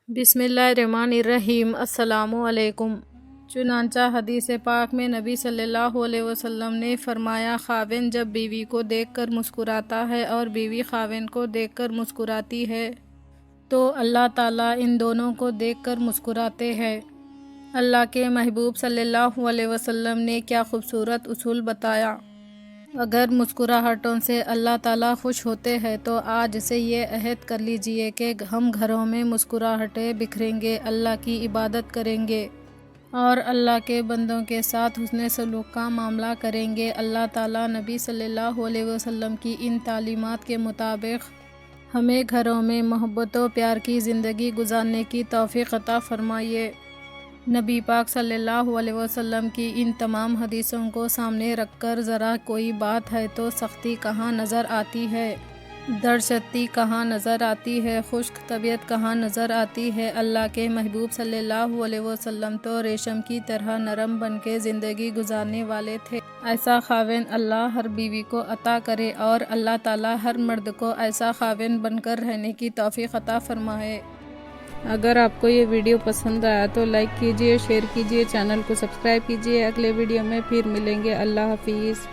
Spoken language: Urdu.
بسم اللہ الرحمن الرحیم۔ السلام علیکم۔ چنانچہ حدیث پاک میں نبی صلی اللہ علیہ وسلم نے فرمایا، خاوند جب بیوی کو دیکھ کر مسکراتا ہے اور بیوی خاوند کو دیکھ کر مسکراتی ہے تو اللہ تعالیٰ ان دونوں کو دیکھ کر مسکراتے ہیں۔ اللہ کے محبوب صلی اللہ علیہ وسلم نے کیا خوبصورت اصول بتایا۔ اگر مسکراہٹوں سے اللہ تعالیٰ خوش ہوتے ہیں تو آج سے یہ عہد کر لیجئے کہ ہم گھروں میں مسکراہٹیں بکھیریں گے، اللہ کی عبادت کریں گے اور اللہ کے بندوں کے ساتھ حسن سلوک کا معاملہ کریں گے۔ اللہ تعالیٰ نبی صلی اللہ علیہ وسلم کی ان تعلیمات کے مطابق ہمیں گھروں میں محبت و پیار کی زندگی گزارنے کی توفیق عطا فرمائے۔ نبی پاک صلی اللہ علیہ وسلم کی ان تمام حدیثوں کو سامنے رکھ کر ذرا کوئی بات ہے تو سختی کہاں نظر آتی ہے، درشتی کہاں نظر آتی ہے، خشک طبیعت کہاں نظر آتی ہے۔ اللہ کے محبوب صلی اللہ علیہ وسلم تو ریشم کی طرح نرم بن کے زندگی گزارنے والے تھے۔ ایسا خاوند اللہ ہر بیوی کو عطا کرے اور اللہ تعالیٰ ہر مرد کو ایسا خاوند بن کر رہنے کی توفیق عطا فرمائے۔ اگر آپ کو یہ ویڈیو پسند آیا تو لائک کیجئے، شیئر کیجئے، چینل کو سبسکرائب کیجئے۔ اگلے ویڈیو میں پھر ملیں گے۔ اللہ حافظ۔